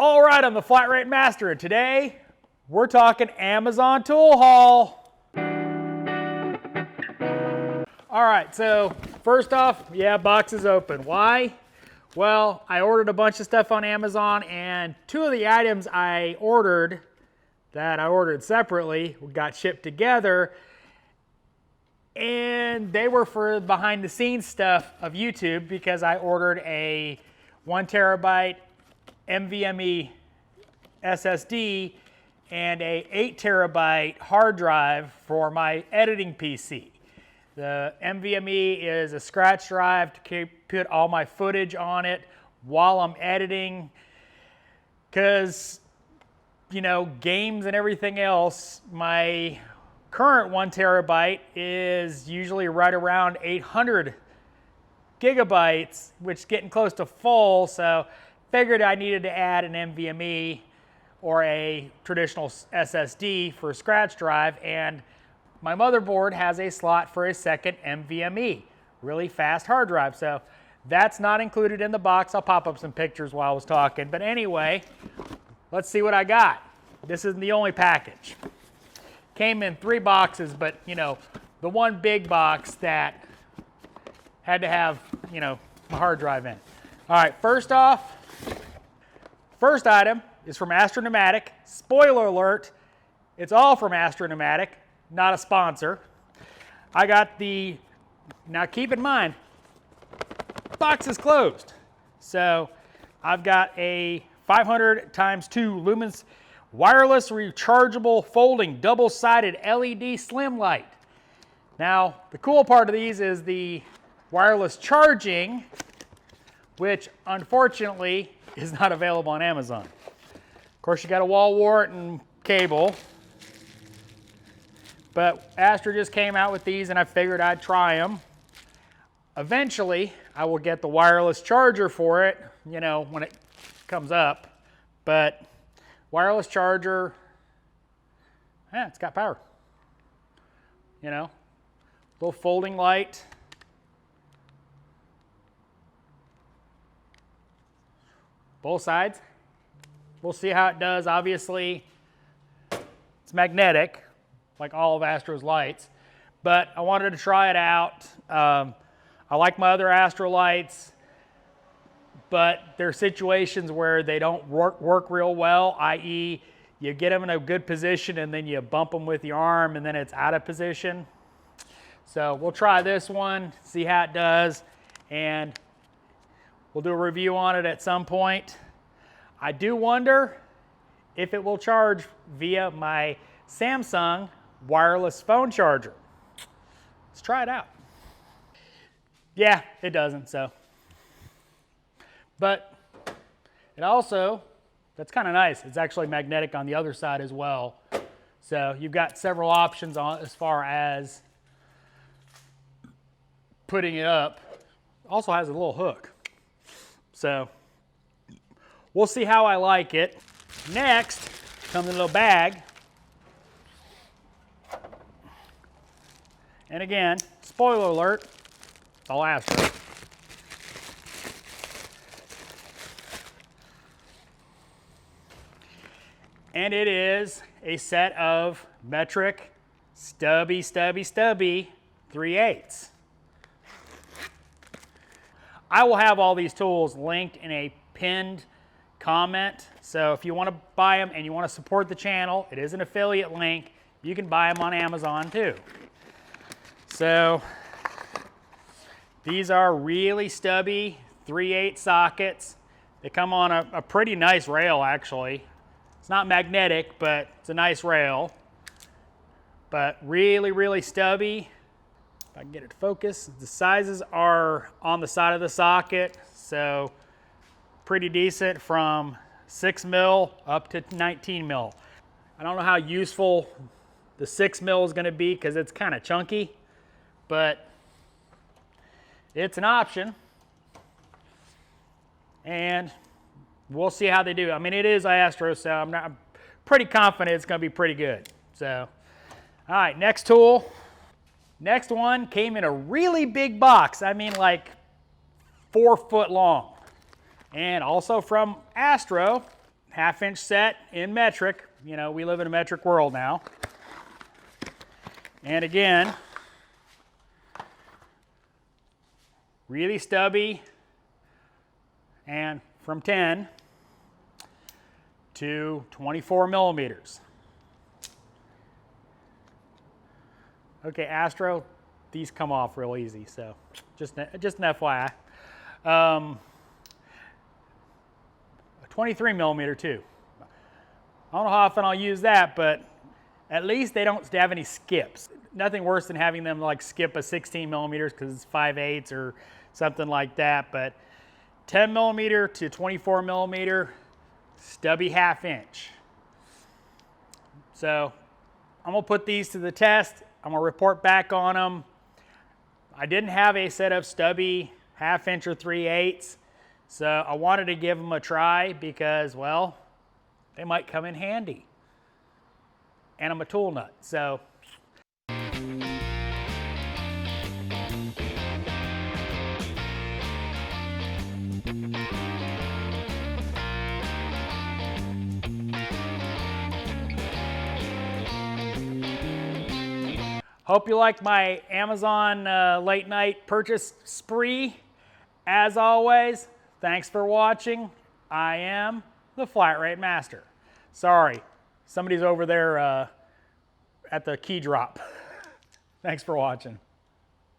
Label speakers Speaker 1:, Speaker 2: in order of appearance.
Speaker 1: All right, I'm the Flat Rate Master, and today we're talking Amazon tool haul. All right, so first off, yeah, box is open. Why? Well, I ordered a bunch of stuff on Amazon, and two of the items I ordered that I ordered separately got shipped together, and they were for behind the scenes stuff of YouTube because I ordered a 1 terabyte NVMe SSD and a 8 terabyte hard drive for my editing PC. The NVMe is a scratch drive to put all my footage on it while I'm editing, because, you know, games and everything else, my current 1 terabyte is usually right around 800 gigabytes, which is getting close to full, so figured I needed to add an NVMe or a traditional SSD for a scratch drive, and my motherboard has a slot for a second NVMe, really fast hard drive, so that's not included in the box. I'll pop up some pictures while I was talking, but anyway, let's see what I got. This isn't the only package. Came in 3 boxes, but you know, the one big box that had to have, you know, my hard drive in. All right, first off, first item is from Astro-Pneumatic. Spoiler alert, it's all from Astro-Pneumatic, not a sponsor. I got the, now keep in mind, box is closed. So I've got a 500 × 2 lumens wireless rechargeable folding double-sided LED slim light. Now, the cool part of these is the wireless charging, which unfortunately is not available on Amazon. Of course, you got a wall wart and cable, but Astro just came out with these and I figured I'd try them. Eventually, I will get the wireless charger for it, you know, when it comes up, but wireless charger, yeah, it's got power. You know, little folding light. Both sides. We'll see how it does. Obviously, it's magnetic, like all of Astro's lights, but I wanted to try it out. I like my other Astro lights, but there are situations where they don't work real well, i.e. you get them in a good position and then you bump them with your arm and then it's out of position. So we'll try this one, see how it does, and we'll do a review on it at some point. I do wonder if it will charge via my Samsung wireless phone charger. Let's try it out. Yeah, it doesn't, so. But it also, that's kind of nice. It's actually magnetic on the other side as well. So you've got several options on as far as putting it up. Also has a little hook. So we'll see how I like it. Next comes in a little bag. And again, spoiler alert, it's all Astro. And it is a set of metric stubby 3/8. I will have all these tools linked in a pinned comment. So if you want to buy them and you want to support the channel, it is an affiliate link. You can buy them on Amazon too. So these are really stubby 3/8 sockets. They come on a pretty nice rail, actually. It's not magnetic, but it's a nice rail. But really, really stubby. If I can get it to focus. The sizes are on the side of the socket, so pretty decent, from 6 mil up to 19 mil. I don't know how useful the 6 mil is going to be because it's kind of chunky, but it's an option. And we'll see how they do. I mean, it is Astro, so I'm pretty confident it's going to be pretty good. So, all right, next tool. Next one came in a really big box. I mean, like 4 foot long. And also from Astro, 1/2 inch set in metric. You know, we live in a metric world now. And again, really stubby, and from 10 to 24 millimeters. Okay, Astro, these come off real easy, so just an FYI. 23 millimeter too. I don't know how often I'll use that, but at least they don't have any skips. Nothing worse than having them like skip a 16 millimeters because it's 5/8 or something like that. But 10 millimeter to 24 millimeter, stubby 1/2 inch. So I'm gonna put these to the test. I'm gonna report back on them. I didn't have a set of stubby 1/2 inch or 3/8, so I wanted to give them a try because, well, they might come in handy. And I'm a tool nut, so. Hope you like my Amazon late night purchase spree. As always, thanks for watching. I am the Flat Rate Master. Sorry, somebody's over there at the key drop. Thanks for watching.